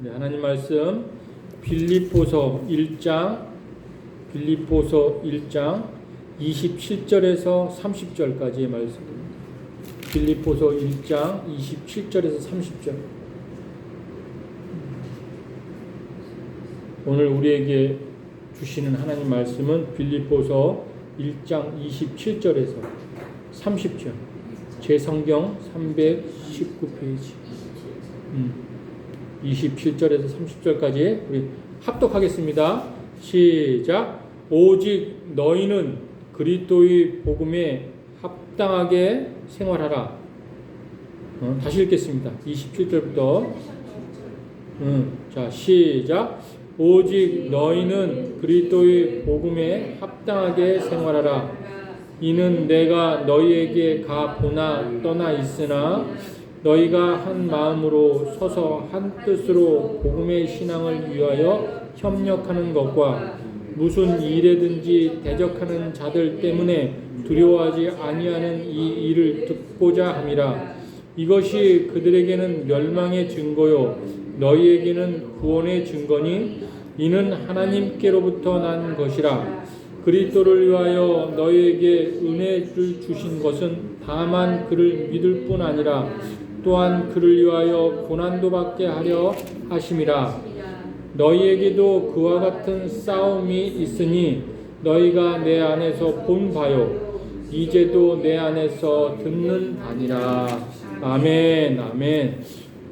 네, 하나님 말씀 빌립보서 1장 27절에서 30절까지의 말씀입니다. 빌립보서 1장 27절에서 30절. 오늘 우리에게 주시는 하나님 말씀은 빌립보서 1장 27절에서 30절. 제 성경 319페이지. 27절에서 30절까지 우리 합독하겠습니다. 시작. 오직 너희는 그리스도의 복음에 합당하게 생활하라. 다시 읽겠습니다. 27절부터. 자, 시작. 오직 너희는 그리스도의 복음에 합당하게 생활하라. 이는 내가 너희에게 가 보나 떠나 있으나 너희가 한 마음으로 서서 한 뜻으로 복음의 신앙을 위하여 협력하는 것과 무슨 일에든지 대적하는 자들 때문에 두려워하지 아니하는 이 일을 듣고자 함이라. 이것이 그들에게는 멸망의 증거요 너희에게는 구원의 증거니 이는 하나님께로부터 난 것이라. 그리스도를 위하여 너희에게 은혜를 주신 것은 다만 그를 믿을 뿐 아니라 또한 그를 위하여 고난도 받게 하려 하심이라. 너희에게도 그와 같은 싸움이 있으니 너희가 내 안에서 본 바요 이제도 내 안에서 듣는 바니라. 아멘. 아멘.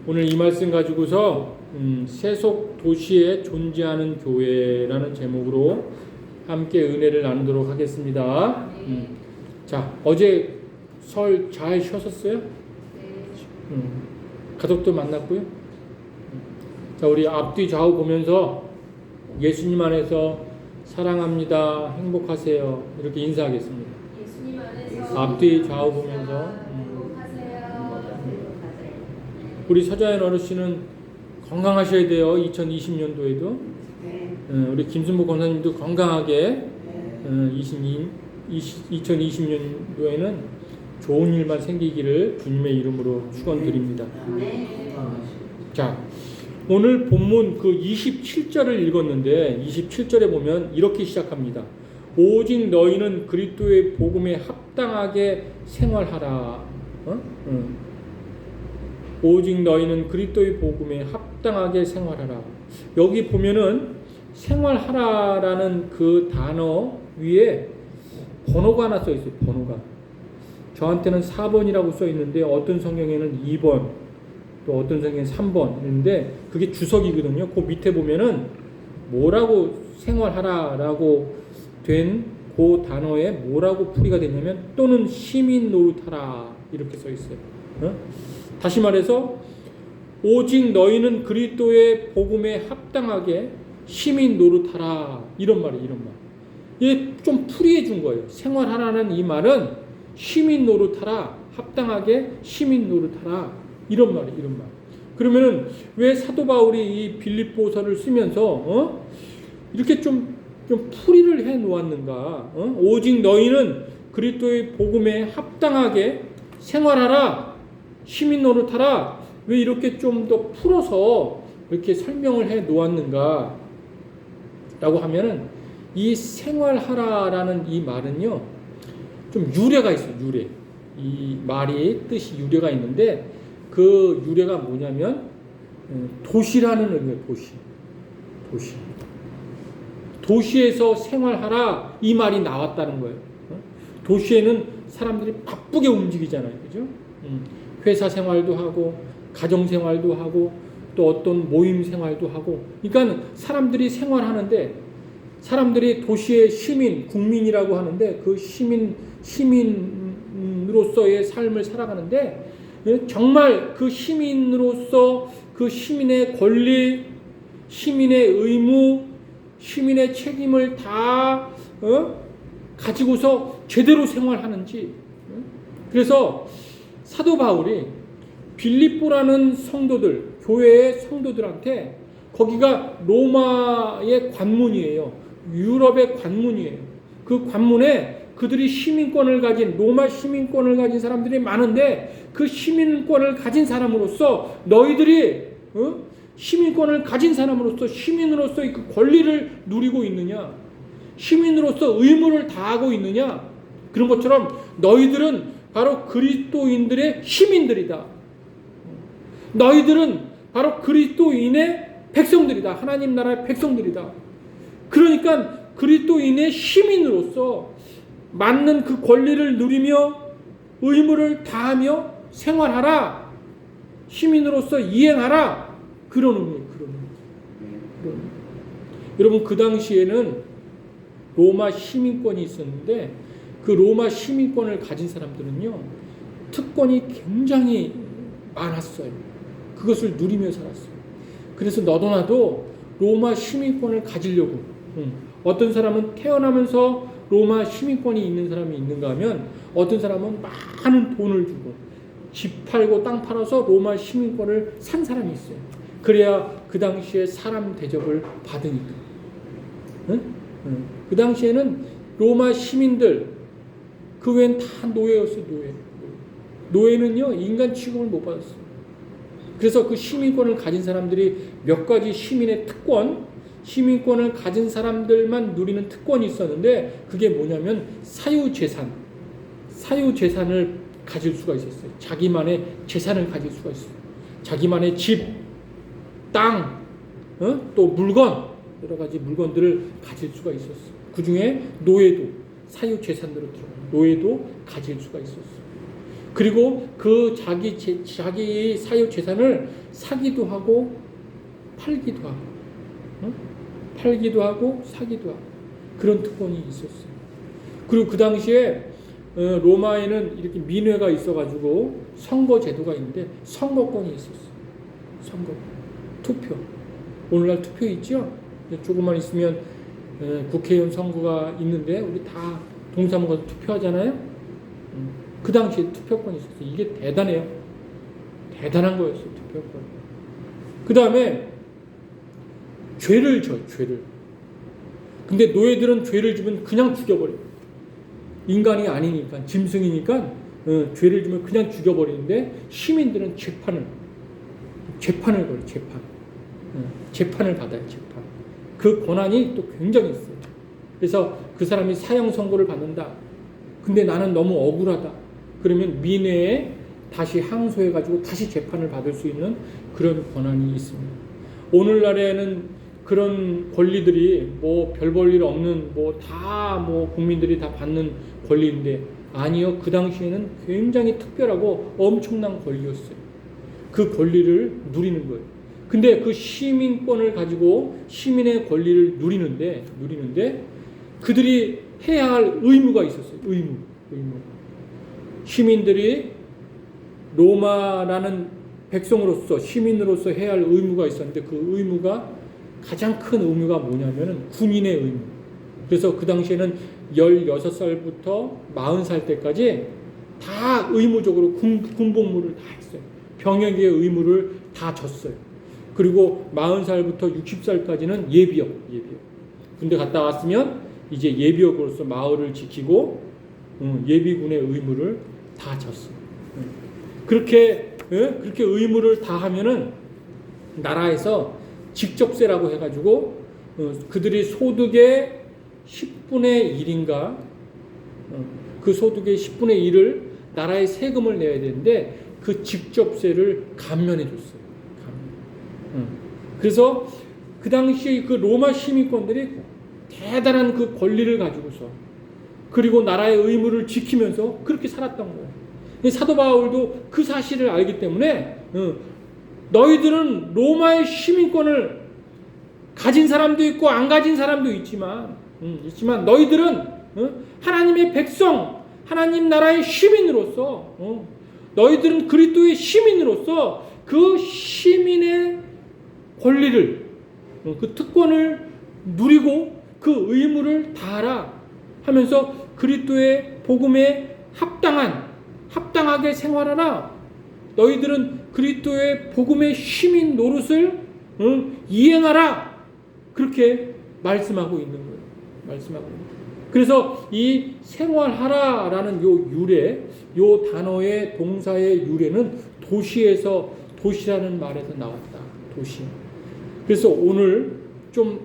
오늘 이 말씀 가지고서 세속 도시에 존재하는 교회라는 제목으로 함께 은혜를 나누도록 하겠습니다. 자, 어제 설 잘 쉬었었어요? 가족도 만났고요. 자, 우리 앞뒤 좌우 보면서 예수님 안에서 사랑합니다, 행복하세요 이렇게 인사하겠습니다. 예수님 안에서 앞뒤 좌우 보면서 우리 서자연 어르신은 건강하셔야 돼요. 2020년도에도 우리 김순복 권사님도 건강하게 2020년도에는 좋은 일만 생기기를 주님의 이름으로 축원드립니다. 자, 오늘 본문 그 27절을 읽었는데 27절에 보면 이렇게 시작합니다. 오직 너희는 그리스도의 복음에 합당하게 생활하라. 오직 너희는 그리스도의 복음에 합당하게 생활하라. 여기 보면은 생활하라라는 그 단어 위에 번호가 하나 써 있어요. 번호가. 저한테는 4번이라고 써 있는데 어떤 성경에는 2번, 또 어떤 성경에는 3번 있는데 그게 주석이거든요. 그 밑에 보면은 뭐라고 생활하라라고 된 그 단어에 뭐라고 풀이가 되냐면 또는 시민 노릇하라 이렇게 써 있어요. 다시 말해서 오직 너희는 그리스도의 복음에 합당하게 시민 노릇하라 이런 말이에요. 이런 말. 이게 좀 풀이해 준 거예요. 생활하라는 이 말은 시민 노릇하라, 합당하게 시민 노릇하라 이런 말이에요. 이런 말. 그러면은 왜 사도 바울이 이 빌립보서를 쓰면서 이렇게 좀 풀이를 해 놓았는가? 오직 너희는 그리스도의 복음에 합당하게 생활하라, 시민 노릇하라. 왜 이렇게 좀 더 풀어서 이렇게 설명을 해 놓았는가? 라고 하면은 이 생활하라라는 이 말은요, 좀 유래가 있어요. 유래. 이 말이 뜻이 유래가 있는데 그 유래가 뭐냐면 도시라는 의미예요. 도시. 도시에서 생활하라 이 말이 나왔다는 거예요. 도시에는 사람들이 바쁘게 움직이잖아요. 그죠? 회사 생활도 하고 가정 생활도 하고 또 어떤 모임 생활도 하고 그러니까 사람들이 생활하는데 사람들이 도시의 시민, 국민이라고 하는데 그 시민으로서의 삶을 살아가는데 정말 그 시민으로서 그 시민의 권리, 시민의 의무, 시민의 책임을 다 가지고서 제대로 생활하는지. 그래서 사도 바울이 빌립보라는 성도들, 교회의 성도들한테 거기가 로마의 관문이에요. 유럽의 관문이에요. 그 관문에 그들이 시민권을 가진 로마 시민권을 가진 사람들이 많은데 그 시민권을 가진 사람으로서 너희들이 시민권을 가진 사람으로서 시민으로서의 그 권리를 누리고 있느냐? 시민으로서 의무를 다하고 있느냐? 그런 것처럼 너희들은 바로 그리스도인들의 시민들이다. 너희들은 바로 그리스도인의 백성들이다. 하나님 나라의 백성들이다. 그러니까 그리스도인의 시민으로서 맞는 그 권리를 누리며 의무를 다하며 생활하라. 시민으로서 이행하라. 그런 의미예요. 여러분, 그 당시에는 로마 시민권이 있었는데 그 로마 시민권을 가진 사람들은요, 특권이 굉장히 많았어요. 그것을 누리며 살았어요. 그래서 너도 나도 로마 시민권을 가지려고, 어떤 사람은 태어나면서 로마 시민권이 있는 사람이 있는가 하면 어떤 사람은 많은 돈을 주고 집 팔고 땅 팔아서 로마 시민권을 산 사람이 있어요. 그래야 그 당시에 사람 대접을 받으니까. 그 당시에는 로마 시민들, 그 외엔 다 노예였어요. 노예는요, 인간 취급을 못 받았어요. 그래서 그 시민권을 가진 사람들이 몇 가지 시민의 특권, 시민권을 가진 사람들만 누리는 특권이 있었는데 그게 뭐냐면 사유재산을 가질 수가 있었어요. 자기만의 재산을 가질 수가 있어요. 자기만의 집, 땅, 또 물건, 여러 가지 물건들을 가질 수가 있었어요. 그 중에 노예도 사유재산으로 들어가요. 노예도 가질 수가 있었어요. 그리고 그 자기 사유재산을 사기도 하고 팔기도 하고 사기도 하고 그런 특권이 있었어요. 그리고 그 당시에 로마에는 이렇게 민회가 있어가지고 선거 제도가 있는데 선거권이 있었어요. 선거권, 투표. 오늘날 투표 있죠? 조금만 있으면 국회의원 선거가 있는데 우리 다 동사무 가서 투표하잖아요. 그 당시에 투표권이 있었어요. 이게 대단해요. 대단한 거였어요. 투표권. 그 다음에 죄를 져요. 죄를. 근데 노예들은 죄를 지면 그냥 죽여버려요. 인간이 아니니까, 짐승이니까 죄를 지면 그냥 죽여버리는데 시민들은 재판을 걸어요. 재판을 받아요. 재판. 그 권한이 또 굉장히 있어요. 그래서 그 사람이 사형 선고를 받는다. 근데 나는 너무 억울하다. 그러면 민회에 다시 항소해가지고 다시 재판을 받을 수 있는 그런 권한이 있습니다. 오늘날에는 그런 권리들이 뭐 별 볼 일 없는 국민들이 다 받는 권리인데 아니요. 그 당시에는 굉장히 특별하고 엄청난 권리였어요. 그 권리를 누리는 거예요. 근데 그 시민권을 가지고 시민의 권리를 누리는데 그들이 해야 할 의무가 있었어요. 의무. 시민들이 로마라는 백성으로서 시민으로서 해야 할 의무가 있었는데 그 의무가 가장 큰 의무가 뭐냐면은 군인의 의무. 그래서 그 당시에는 16살부터 40살 때까지 다 의무적으로 군복무를 다 했어요. 병역의 의무를 다 졌어요. 그리고 40살부터 60살까지는 예비역. 군대 갔다 왔으면 이제 예비역으로서 마을을 지키고 예비군의 의무를 다 졌어요. 그렇게 의무를 다 하면은 나라에서 직접세라고 해가지고 그들이 소득의 10분의 1인가 그 소득의 10분의 1을 나라에 세금을 내야 되는데 그 직접세를 감면해 줬어요. 그래서 그 당시에 그 로마 시민권들이 대단한 그 권리를 가지고서 그리고 나라의 의무를 지키면서 그렇게 살았던 거예요. 사도 바울도 그 사실을 알기 때문에 너희들은 로마의 시민권을 가진 사람도 있고 안 가진 사람도 있지만 너희들은 하나님의 백성, 하나님 나라의 시민으로서 너희들은 그리스도의 시민으로서 그 시민의 권리를 그 특권을 누리고 그 의무를 다하라 하면서 그리스도의 복음에 합당하게 생활하라. 너희들은 그리스도의 복음의 시민 노릇을 이행하라. 그렇게 말씀하고 있는 거예요. 그래서 이 생활하라라는 요 단어의 동사의 유래는 도시라는 말에서 나왔다. 도시. 그래서 오늘 좀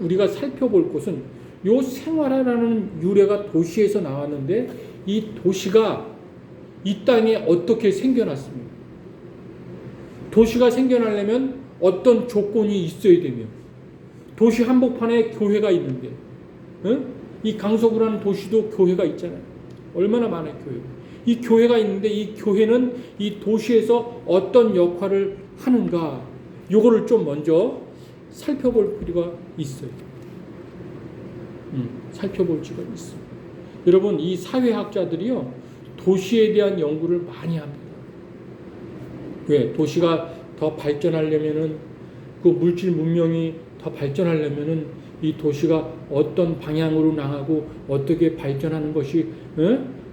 우리가 살펴볼 것은 요 생활하라는 유래가 도시에서 나왔는데 이 도시가 이 땅에 어떻게 생겨났습니까? 도시가 생겨나려면 어떤 조건이 있어야 되며 도시 한복판에 교회가 있는데 이 강서구라는 도시도 교회가 있잖아요. 얼마나 많아요, 교회. 이 교회가 있는데 이 교회는 이 도시에서 어떤 역할을 하는가 요거를 좀 먼저 살펴볼 필요가 있어요. 살펴볼 필요가 있어요. 여러분 이 사회학자들이요 도시에 대한 연구를 많이 합니다. 왜? 도시가 더 발전하려면은 그 물질 문명이 더 발전하려면은 이 도시가 어떤 방향으로 나가고 어떻게 발전하는 것이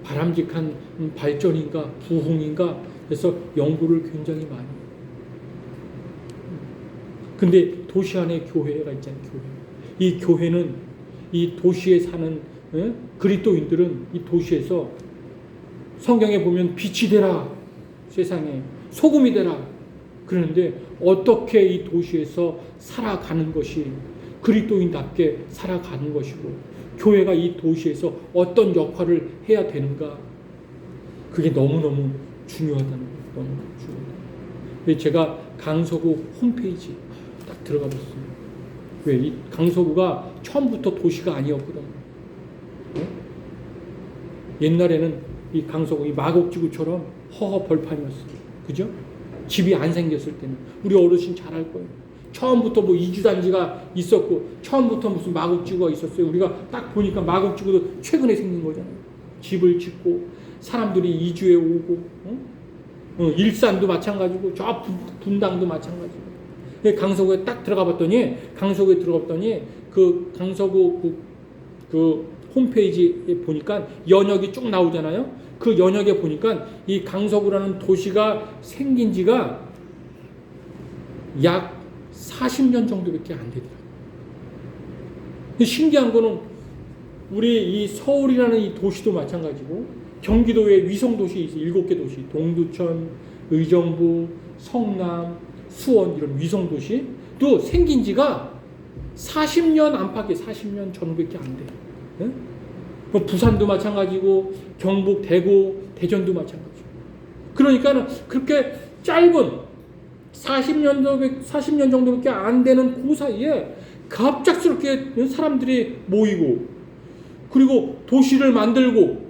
바람직한 발전인가 부흥인가 그래서 연구를 굉장히 많이 해요. 근데 도시 안에 교회가 있잖아요. 교회. 이 교회는 이 도시에 사는 그리스도인들은 이 도시에서 성경에 보면 빛이 되라 세상에 소금이 되라 그러는데 어떻게 이 도시에서 살아가는 것이 그리스도인답게 살아가는 것이고 교회가 이 도시에서 어떤 역할을 해야 되는가 그게 너무너무 중요하다는 거예요. 너무너무 중요하다. 제가 강서구 홈페이지 딱 들어가 봤어요. 왜? 이 강서구가 처음부터 도시가 아니었거든요. 네? 옛날에는 이 강서구 이 마곡지구처럼 허허 벌판이었어요. 그죠? 집이 안 생겼을 때는 우리 어르신 잘 알 거예요. 처음부터 뭐 이주단지가 있었고 처음부터 무슨 마곡지구가 있었어요. 우리가 딱 보니까 마곡지구도 최근에 생긴 거잖아요. 집을 짓고 사람들이 이주해 오고 일산도 마찬가지고 저 분당도 마찬가지고 강서구에 딱 들어가 봤더니 그 강서구 그 홈페이지에 보니까 연역이 쭉 나오잖아요. 그 연역에 보니까 이 강서구라는 도시가 생긴 지가 약 40년 정도밖에 안 되더라고요. 신기한 거는 우리 이 서울이라는 이 도시도 마찬가지고 경기도에 위성도시 있어요. 7개 도시. 동두천, 의정부, 성남, 수원 이런 위성도시도 생긴 지가 40년 안팎에 40년 전후밖에 안 돼요. 네? 부산도 마찬가지고 경북, 대구, 대전도 마찬가지고 그러니까 그렇게 짧은 40년 정도밖에 안 되는 그 사이에 갑작스럽게 사람들이 모이고 그리고 도시를 만들고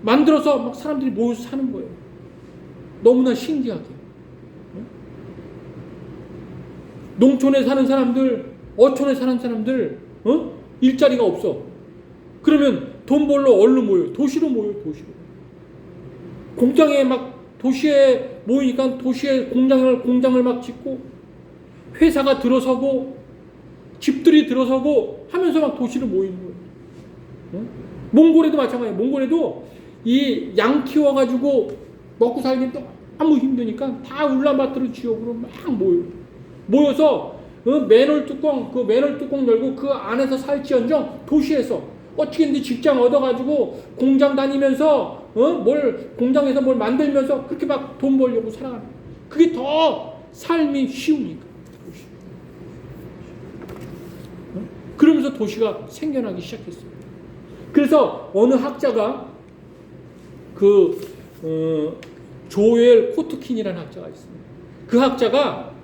만들어서 막 사람들이 모여서 사는 거예요. 너무나 신기하게. 농촌에 사는 사람들, 어촌에 사는 사람들, 일자리가 없어. 그러면 돈 벌러 얼른 모여요. 도시로 모여요, 도시로. 공장에 막 도시에 모이니까 도시에 공장을 막 짓고 회사가 들어서고 집들이 들어서고 하면서 막 도시로 모이는 거예요. 몽골에도 마찬가지예요. 몽골에도 이 양 키워가지고 먹고 살기 너무 힘드니까 다 울란바토르 지역으로 막 모여요. 모여서 맨홀 뚜껑 열고 그 안에서 살지언정 도시에서 어떻게든지 직장 얻어가지고 공장 다니면서 공장에서 뭘 만들면서 그렇게 막 돈 벌려고 살아가는 거예요. 그게 더 삶이 쉬우니까. 그러면서 도시가 생겨나기 시작했어요. 그래서 어느 학자가 조엘 코트킨이라는 학자가 있습니다. 그 학자가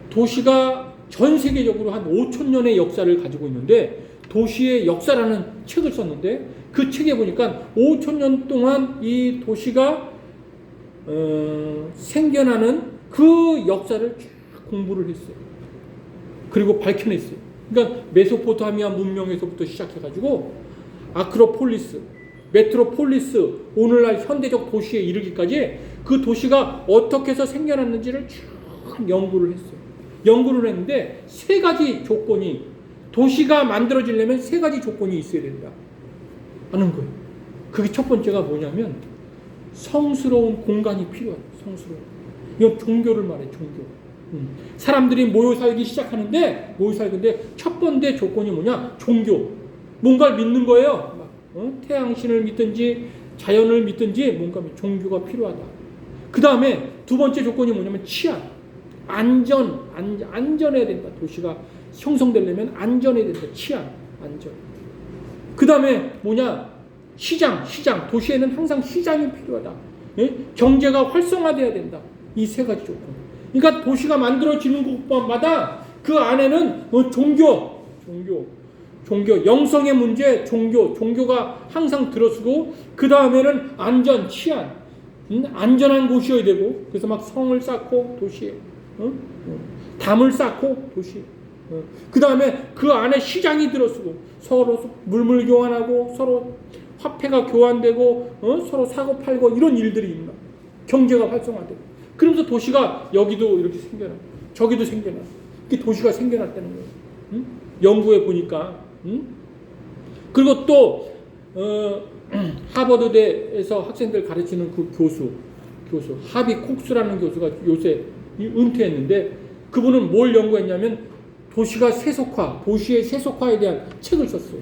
도시가 전 세계적으로 한 5,000년의 역사를 가지고 있는데 도시의 역사라는 책을 썼는데 그 책에 보니까 5,000년 동안 이 도시가 생겨나는 그 역사를 쭉 공부를 했어요. 그리고 밝혀냈어요. 그러니까 메소포타미아 문명에서부터 시작해가지고 아크로폴리스, 메트로폴리스, 오늘날 현대적 도시에 이르기까지 그 도시가 어떻게 해서 생겨났는지를 쭉 연구를 했어요. 연구를 했는데 세 가지 조건이 도시가 만들어지려면 세 가지 조건이 있어야 된다 하는 거예요. 그게 첫 번째가 뭐냐면 성스러운 공간이 필요해요. 성스러운. 이건 종교를 말해. 종교. 사람들이 모여 살기 시작하는데 첫 번째 조건이 뭐냐? 종교. 뭔가를 믿는 거예요. 태양신을 믿든지 자연을 믿든지 뭔가 종교가 필요하다. 그 다음에 두 번째 조건이 뭐냐면 치안. 안전해야 된다. 도시가 형성되려면 안전해야 된다. 치안, 안전. 그 다음에 뭐냐? 시장. 도시에는 항상 시장이 필요하다. 예? 경제가 활성화돼야 된다. 이 세 가지 조건. 그러니까 도시가 만들어지는 곳마다 그 안에는 종교, 영성의 문제, 종교가 항상 들어서고, 그 다음에는 안전, 치안, 안전한 곳이어야 되고, 그래서 막 성을 쌓고 도시에, 담을 쌓고 도시에, 그 다음에 그 안에 시장이 들어서고, 서로 물물 교환하고, 서로 화폐가 교환되고, 서로 사고 팔고 이런 일들이 있나, 경제가 활성화되고, 그러면서 도시가 여기도 이렇게 생겨나, 저기도 생겨나, 이게 도시가 생겨났다는 거예요. 연구해 보니까. 그리고 또 하버드대에서 학생들 가르치는 그 교수 하비 콕스라는 교수가 요새 은퇴했는데, 그분은 뭘 연구했냐면 도시가 세속화, 도시의 세속화에 대한 책을 썼어요.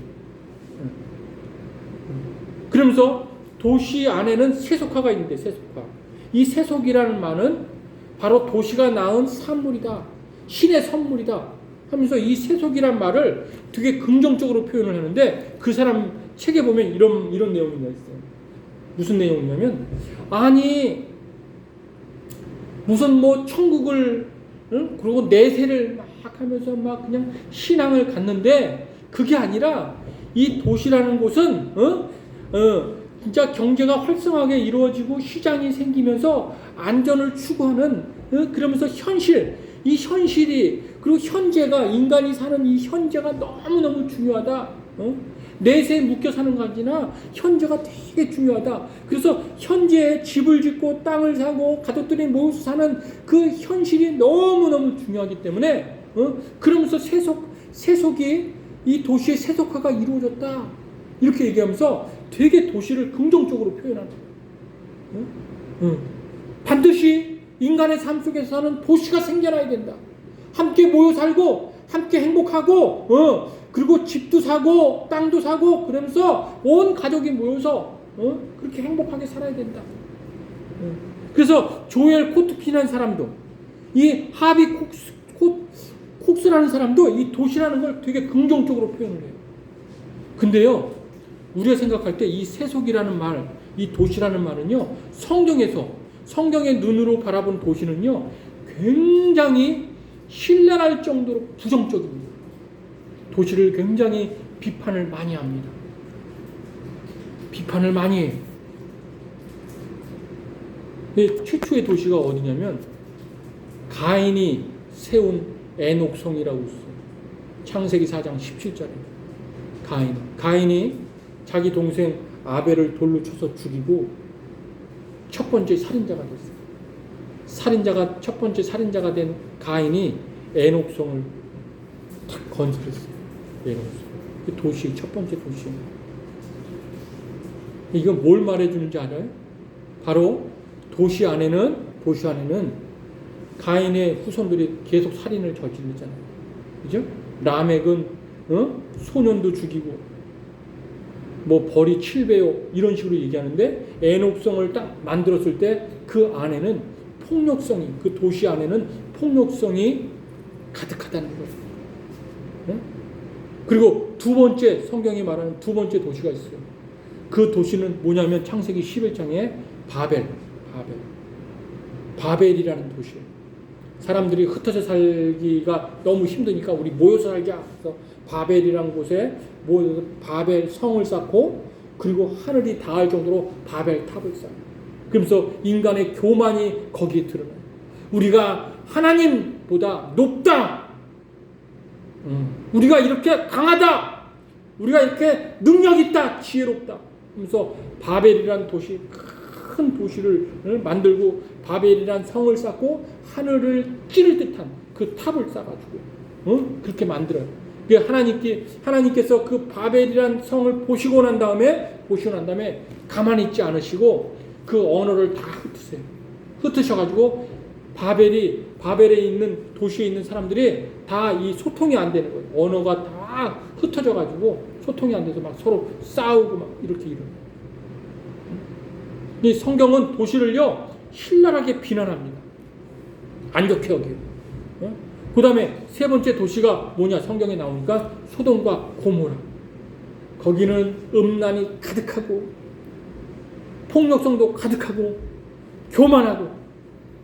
그러면서 도시 안에는 세속화가 있는데, 세속화. 이 세속이라는 말은 바로 도시가 낳은 산물이다, 신의 선물이다 하면서 이 세속이란 말을 되게 긍정적으로 표현을 하는데, 그 사람 책에 보면 이런 내용이 있어요. 무슨 내용이냐면, 아니 무슨 뭐 천국을 그리고 내세를 막 하면서 막 그냥 신앙을 갖는데, 그게 아니라 이 도시라는 곳은 진짜 경제가 활성하게 이루어지고 시장이 생기면서 안전을 추구하는, 그러면서 이 현실이, 그리고 현재가, 인간이 사는 이 현재가 너무너무 중요하다. 내세에 묶여 사는 거 아니라 현재가 되게 중요하다. 그래서 현재에 집을 짓고 땅을 사고 가족들이 모여서 사는 그 현실이 너무너무 중요하기 때문에, 그러면서 세속이, 이 도시의 세속화가 이루어졌다, 이렇게 얘기하면서 되게 도시를 긍정적으로 표현하는 거예요. 반드시 인간의 삶 속에서는 도시가 생겨나야 된다. 함께 모여 살고, 함께 행복하고, 그리고 집도 사고, 땅도 사고, 그러면서 온 가족이 모여서 그렇게 행복하게 살아야 된다. 그래서 조엘 코트피라는 사람도, 이 하비 콕스라는 사람도 이 도시라는 걸 되게 긍정적으로 표현을 해요. 근데요, 우리가 생각할 때 이 세속이라는 말, 이 도시라는 말은요, 성경의 눈으로 바라본 도시는요, 굉장히 신랄할 정도로 부정적입니다. 도시를 굉장히 비판을 많이 합니다. 비판을 많이 해요. 최초의 도시가 어디냐면 가인이 세운 에녹성이라고 있어요. 창세기 4장 17절에 가인이 자기 동생 아벨을 돌로 쳐서 죽이고 첫 번째 살인자가 됐어요. 첫 번째 살인자가 된 가인이 에녹성을 탁 건설했어요. 그 도시, 첫 번째 도시입니다. 이건 뭘 말해주는지 알아요? 바로 도시 안에는 가인의 후손들이 계속 살인을 저지르잖아요. 그죠? 라멕은 소년도 죽이고 뭐 벌이 7배요 이런 식으로 얘기하는데, 에녹성을 딱 만들었을 때 그 안에는 폭력성이, 그 도시 안에는 폭력성이 가득하다는 거예요. 그리고 두 번째, 성경이 말하는 두 번째 도시가 있어요. 그 도시는 뭐냐면 창세기 11장에 바벨이라는 도시예요. 사람들이 흩어져 살기가 너무 힘드니까 우리 모여서 살자. 그래서 바벨이라는 곳에 모여서 바벨 성을 쌓고, 그리고 하늘이 닿을 정도로 바벨 탑을 쌓아요. 그러면서 인간의 교만이 거기에 드러나요. 우리가 하나님보다 높다. 우리가 이렇게 강하다. 우리가 이렇게 능력 있다. 지혜롭다. 그래서 바벨이라는 도시, 큰 도시를 만들고 바벨이라는 성을 쌓고 하늘을 찌를 듯한 그 탑을 쌓아가지고 그렇게 만들어요. 하나님께서 그 바벨이라는 성을 보시고 난 다음에 가만히 있지 않으시고 그 언어를 다 흩으세요. 흩으셔가지고 바벨에 있는 도시에 있는 사람들이 다 이 소통이 안 되는 거예요. 언어가 다 흩어져가지고 소통이 안 돼서 막 서로 싸우고 막 이렇게 이러는. 이 성경은 도시를요 신랄하게 비난합니다. 안 좋게 여겨요. 그 다음에 세 번째 도시가 뭐냐? 성경에 나오니까 소돔과 고모라. 거기는 음란이 가득하고 폭력성도 가득하고 교만하고,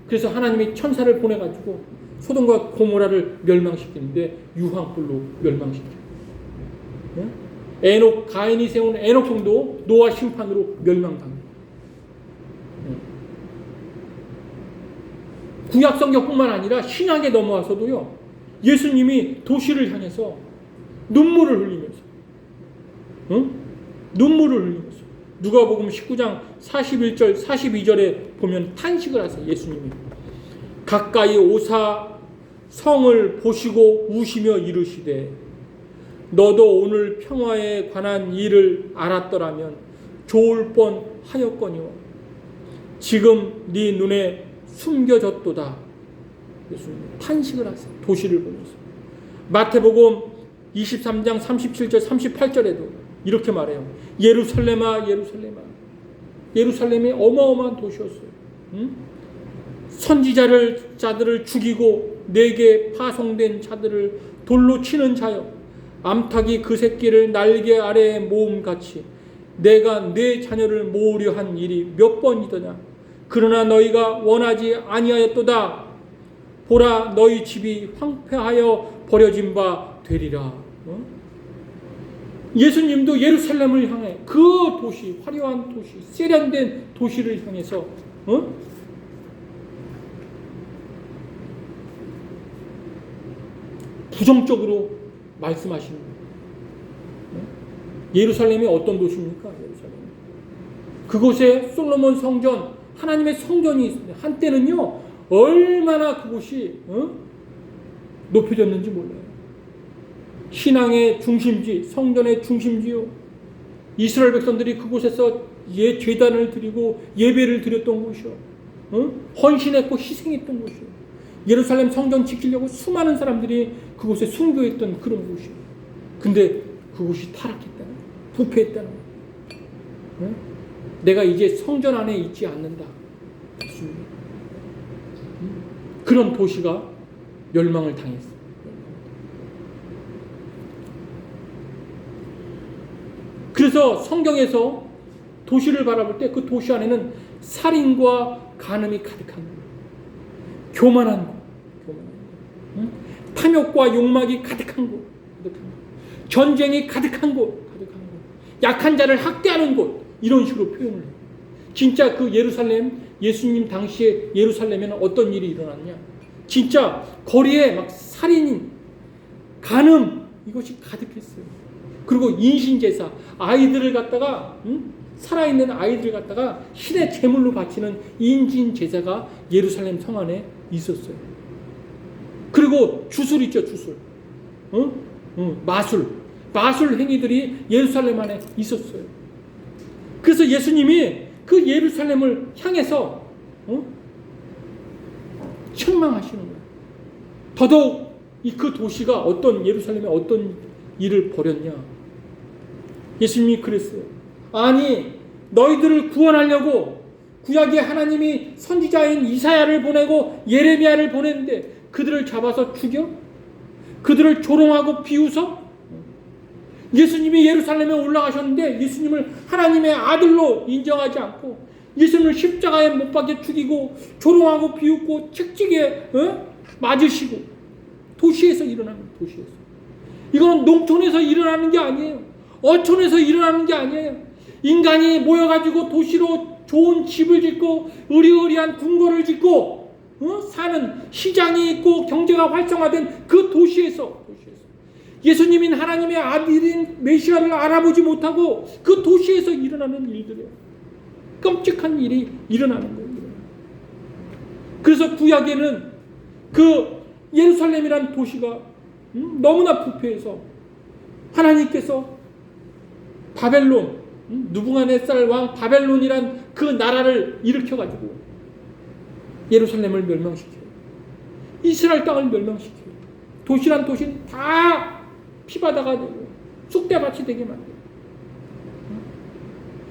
그래서 하나님이 천사를 보내가지고 소돔과 고모라를 멸망시키는데 유황불로 멸망시켜요. 에녹, 가인이 세운 에녹성도 노아 심판으로 멸망당해요. 구약 성경뿐만 아니라 신약에 넘어와서도요, 예수님이 도시를 향해서 눈물을 흘리면서, 눈물을 흘리면서, 누가복음 19장 41절 42절에 보면 탄식을 하세요. 예수님이 가까이 오사 성을 보시고 우시며 이르시되 너도 오늘 평화에 관한 일을 알았더라면 좋을 뻔하였거니와 지금 네 눈에 숨겨졌도다. 예수님 탄식을 하세요. 도시를 보면서. 마태복음 23장 37절 38절에도 이렇게 말해요. 예루살렘아 예루살렘아, 예루살렘이 어마어마한 도시였어요. 선지자들을 죽이고 내게 파송된 자들을 돌로 치는 자여, 암탉이 그 새끼를 날개 아래에 모음같이 내가 내 자녀를 모으려 한 일이 몇 번이더냐. 그러나 너희가 원하지 아니하였도다. 보라, 너희 집이 황폐하여 버려진 바 되리라. 예수님도 예루살렘을 향해, 그 도시, 화려한 도시, 세련된 도시를 향해서 부정적으로 말씀하시는 거예요. 예루살렘이 어떤 도시입니까? 예루살렘. 그곳에 솔로몬 성전, 하나님의 성전이 있습니다. 한때는요, 얼마나 그곳이 높여졌는지 몰라요. 신앙의 중심지, 성전의 중심지요. 이스라엘 백성들이 그곳에서 제단을 드리고 예배를 드렸던 곳이요. 헌신했고 희생했던 곳이요. 예루살렘 성전 지키려고 수많은 사람들이 그곳에 순교했던 그런 곳이요. 근데 그곳이 타락했다는 거예요. 부패했다는 거예요. 내가 이제 성전 안에 있지 않는다. 그런 도시가 멸망을 당했어요. 그래서 성경에서 도시를 바라볼 때 그 도시 안에는 살인과 간음이 가득한 거예요. 교만한 것, 탐욕과 욕망이 가득한 곳, 전쟁이 가득한 곳, 약한 자를 학대하는 곳, 이런 식으로 표현을 해요. 진짜 그 예루살렘, 예수님 당시에 예루살렘에는 어떤 일이 일어났냐? 진짜 거리에 막 살인, 간음, 이것이 가득했어요. 그리고 인신제사, 아이들을 갖다가 살아있는 아이들을 갖다가 신의 제물로 바치는 인신제사가 예루살렘 성 안에 있었어요. 그리고 주술 있죠, 주술. 마술 행위들이 예루살렘 안에 있었어요. 그래서 예수님이 그 예루살렘을 향해서 책망하시는 거예요. 더더욱 그 도시가 예루살렘에 어떤 일을 벌였냐. 예수님이 그랬어요. 아니, 너희들을 구원하려고 구약의 하나님이 선지자인 이사야를 보내고 예레미야를 보냈는데 그들을 잡아서 죽여? 그들을 조롱하고 비웃어? 예수님이 예루살렘에 올라가셨는데 예수님을 하나님의 아들로 인정하지 않고 예수님을 십자가에 못 박혀 죽이고 조롱하고 비웃고 책찍에 맞으시고, 도시에서 일어나는 거예요. 도시에서. 이거는 농촌에서 일어나는 게 아니에요. 어촌에서 일어나는 게 아니에요. 인간이 모여가지고 도시로 좋은 집을 짓고 의리의리한 궁궐을 짓고 사는 시장이 있고 경제가 활성화된 그 도시에서 예수님인 하나님의 아들인 메시아를 알아보지 못하고 그 도시에서 일어나는 일들이에요. 끔찍한 일이 일어나는 거예요. 그래서 구약에는 그 예루살렘이라는 도시가 너무나 부패해서 하나님께서 바벨론, 느부갓네살 왕 바벨론이란 그 나라를 일으켜가지고 예루살렘을 멸망시켜요. 이스라엘 땅을 멸망시켜요. 도시란 도시는 다 피바다가 되고 쑥대밭이 되게 만들어요.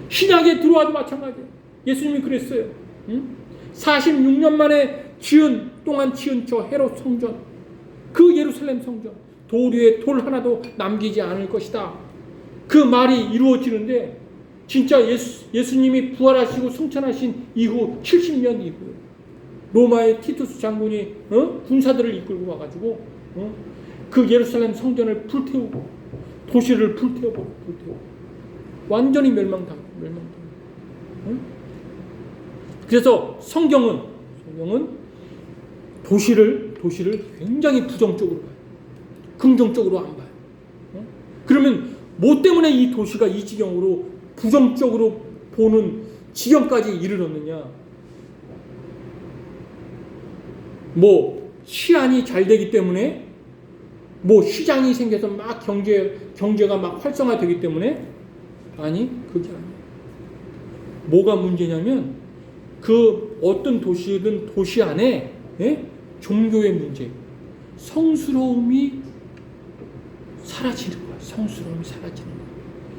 신약에 들어와도 마찬가지예요. 예수님이 그랬어요. 46년 만에 지은 저 헤롯 성전, 그 예루살렘 성전 돌 위에 돌 하나도 남기지 않을 것이다. 그 말이 이루어지는데 진짜 예수님이 부활하시고 승천하신 이후 70년 이후에 로마의 티투스 장군이 군사들을 이끌고 와가지고 그 예루살렘 성전을 불태우고 도시를 불태우고 완전히 멸망당하고. 그래서 성경은 도시를 굉장히 부정적으로 봐요. 긍정적으로 안 봐요. 그러면 뭐 때문에 이 도시가 이 지경으로 부정적으로 보는 지경까지 이르렀느냐? 뭐 시안이 잘 되기 때문에, 뭐 시장이 생겨서 막 경제가 막 활성화되기 때문에? 아니, 그게 아니에요. 뭐가 문제냐면 그 어떤 도시든 도시 안에 종교의 문제, 성스러움이 사라지는 거야. 성스러움이 사라지는 거야.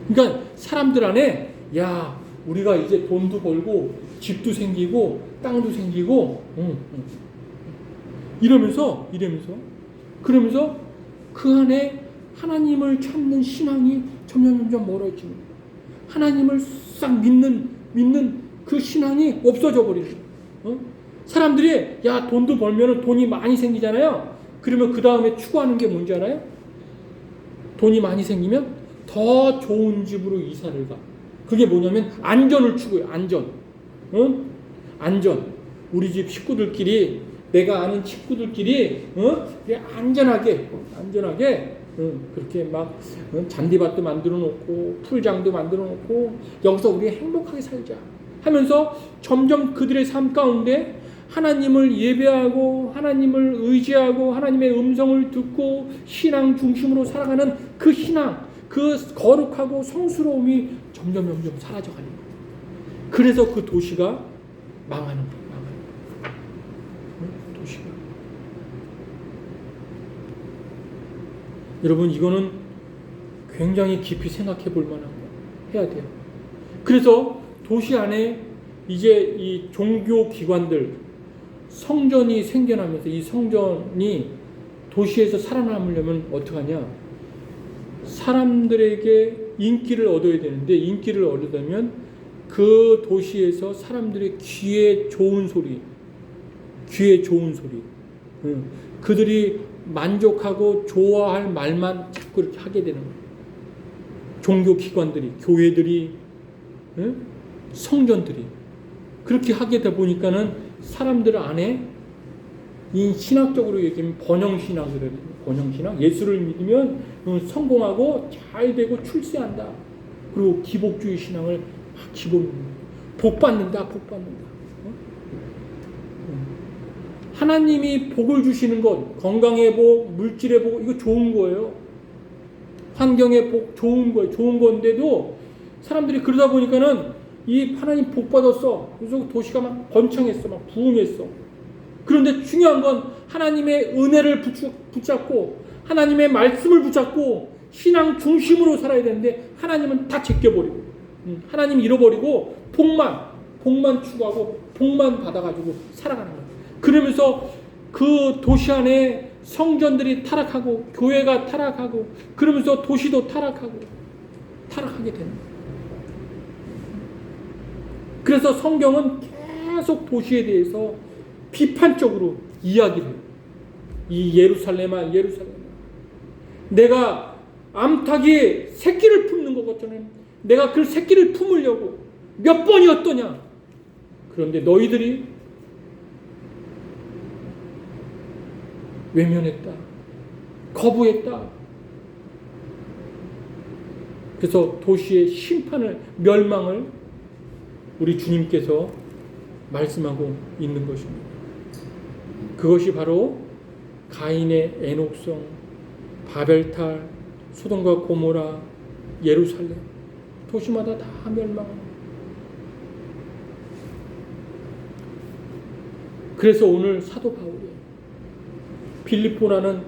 그러니까 사람들 안에 야, 우리가 이제 돈도 벌고 집도 생기고 땅도 생기고 이러면서 그러면서 그 안에 하나님을 찾는 신앙이 점점 멀어지는 거야. 하나님을 싹 믿는 그 신앙이 없어져 버리는 거야. 사람들이 야, 돈도 벌면 돈이 많이 생기잖아요. 그러면 그 다음에 추구하는 게 뭔지 알아요? 돈이 많이 생기면 더 좋은 집으로 이사를 가. 그게 뭐냐면 안전을 추구해요. 안전. 우리 집 식구들끼리, 내가 아는 친구들끼리 안전하게 그렇게 막 잔디밭도 만들어 놓고 풀장도 만들어 놓고 여기서 우리 행복하게 살자 하면서 점점 그들의 삶 가운데 하나님을 예배하고 하나님을 의지하고 하나님의 음성을 듣고 신앙 중심으로 살아가는 그 신앙, 그 거룩하고 성스러움이 점점 사라져가는 거예요. 그래서 그 도시가 망하는 거예요. 도시가. 여러분, 이거는 굉장히 깊이 생각해 볼 만한 거 해야 돼요. 그래서 도시 안에 이제 이 종교 기관들, 성전이 생겨나면서 이 성전이 도시에서 살아남으려면 어떡하냐? 사람들에게 인기를 얻어야 되는데, 인기를 얻으려면 그 도시에서 사람들의 귀에 좋은 소리, 그들이 만족하고 좋아할 말만 자꾸 이렇게 하게 되는 거예요. 종교기관들이, 교회들이, 성전들이 그렇게 하게 되다 보니까는 사람들 안에 이 신학적으로 얘기하면 번영신앙, 예수를 믿으면 성공하고 잘 되고 출세한다. 그리고 기복주의 신앙을 막 집어넣는 거예요. 복 받는다. 하나님이 복을 주시는 것, 건강의 복, 물질의 복, 이거 좋은 거예요. 환경의 복, 좋은 거예요. 좋은 건데도 사람들이 그러다 보니까는 이 하나님 복 받았어. 그래서 도시가 막 번창했어. 막 부흥했어. 그런데 중요한 건 하나님의 은혜를 붙잡고 하나님의 말씀을 붙잡고 신앙 중심으로 살아야 되는데 하나님은 다 제껴버리고 하나님 잃어버리고 복만 추구하고 복만 받아가지고 살아가는 거예요. 그러면서 그 도시 안에 성전들이 타락하고 교회가 타락하고 그러면서 도시도 타락하게 되는 거예요. 그래서 성경은 계속 도시에 대해서 비판적으로 이야기를 해요. 이 예루살렘아, 내가 암탉이 새끼를 품는 것 같잖아요. 내가 그 새끼를 품으려고 몇 번이었더냐. 그런데 너희들이 외면했다. 거부했다. 그래서 도시의 심판을, 멸망을 우리 주님께서 말씀하고 있는 것입니다. 그것이 바로 가인의 애녹성, 바벨탈, 소돔과 고모라, 예루살렘, 도시마다 다 멸망합니다. 그래서 오늘 사도 바울이 빌립보라는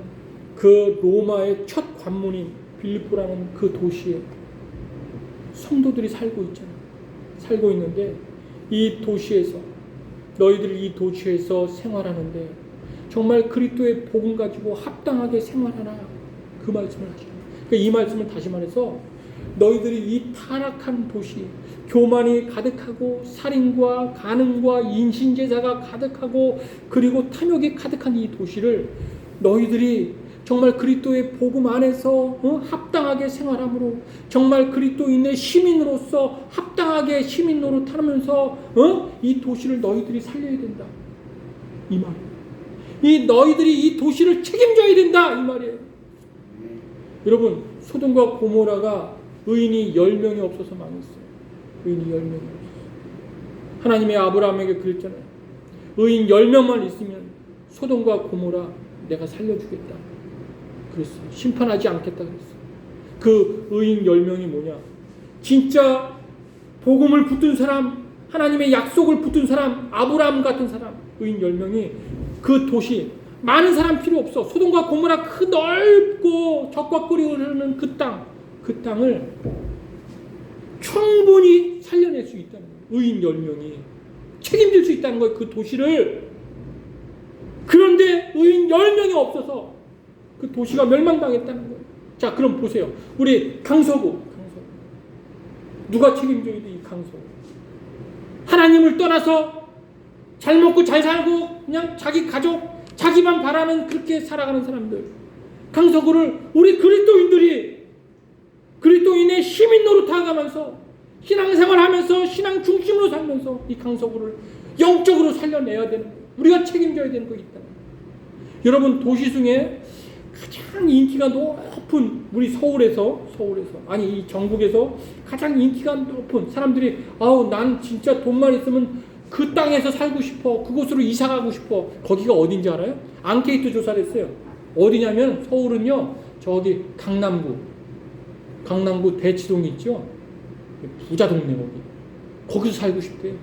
그 로마의 첫 관문인 빌립보라는 그 도시에 성도들이 살고 있는데 이 도시에서 너희들이 이 도시에서 생활하는데 정말 그리스도의 복음 가지고 합당하게 생활하나 그 말씀을 하시죠. 그러니까 이 말씀을 다시 말해서 너희들이 이 타락한 도시, 교만이 가득하고 살인과 간음과 인신제사가 가득하고 그리고 탐욕이 가득한 이 도시를 너희들이 정말 그리스도의 복음 안에서 합당하게 생활함으로 정말 그리스도인의 시민으로서 합당하게 시민 노릇하면서 이 도시를 너희들이 살려야 된다 이 말이에요. 이 너희들이 이 도시를 책임져야 된다 이 말이에요. 여러분 소돔과 고모라가 의인이 10명이 없어서 망했어요. 의인이 10명이 없어서. 하나님의 아브라함에게 그랬잖아요. 의인 10명만 있으면 소돔과 고모라 내가 살려주겠다 그랬어요. 심판하지 않겠다 그랬어요. 그 의인 10명이 뭐냐? 진짜 복음을 붙든 사람, 하나님의 약속을 붙든 사람, 아브라함 같은 사람, 의인 10명이 그 도시, 많은 사람 필요 없어. 소돔과 고모라 그 넓고 적과 꿀이 흐르는 그 땅을 충분히 살려낼 수 있다는 거예요. 의인 10명이 책임질 수 있다는 거예요. 그 도시를. 그런데 의인 10명이 없어서 그 도시가 멸망당했다는 거예요. 자, 그럼 보세요. 우리 강서구. 누가 책임져야 돼, 이 강서구? 하나님을 떠나서 잘 먹고 잘 살고 그냥 자기 가족, 자기만 바라는 그렇게 살아가는 사람들. 강서구를 우리 그리스도인들이 그리스도인의 시민 노릇하면서 신앙생활하면서 신앙 중심으로 살면서 이 강서구를 영적으로 살려내야 되는 거예요. 우리가 책임져야 되는 거 있다. 여러분 도시 중에 가장 인기가 높은 우리 서울에서 아니 이 전국에서 가장 인기가 높은 사람들이 난 진짜 돈만 있으면 그 땅에서 살고 싶어. 그곳으로 이사 가고 싶어. 거기가 어딘지 알아요? 앙케이트 조사를 했어요. 어디냐면 서울은요. 저기 강남구 대치동 있죠? 부자 동네 거기서 살고 싶대요.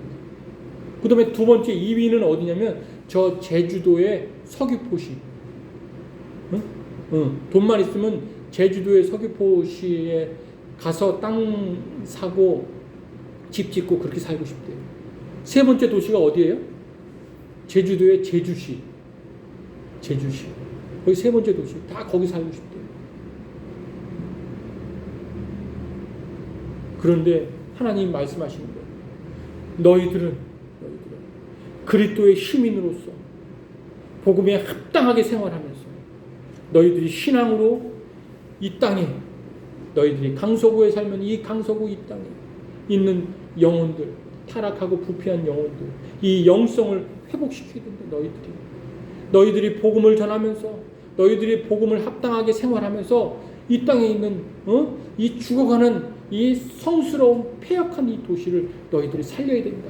그 다음에 두 번째 2위는 어디냐면 저 제주도의 서귀포시. 돈만 있으면 제주도의 서귀포시에 가서 땅 사고 집 짓고 그렇게 살고 싶대요. 세 번째 도시가 어디예요? 제주도의 제주시. 거기 세 번째 도시. 다 거기 살고 싶대요. 그런데 하나님 말씀하시는 거예요. 너희들은 그리스도의 시민으로서 복음에 합당하게 생활하면서 너희들이 신앙으로 이 땅에 너희들이 강서구에 살면 이 강서구 이 땅에 있는 영혼들, 타락하고 부패한 영혼들, 이 영성을 회복시켜야 된다. 너희들이 복음을 전하면서 너희들이 복음을 합당하게 생활하면서 이 땅에 있는 이 죽어가는 이 성스러운 폐역한 이 도시를 너희들이 살려야 된다.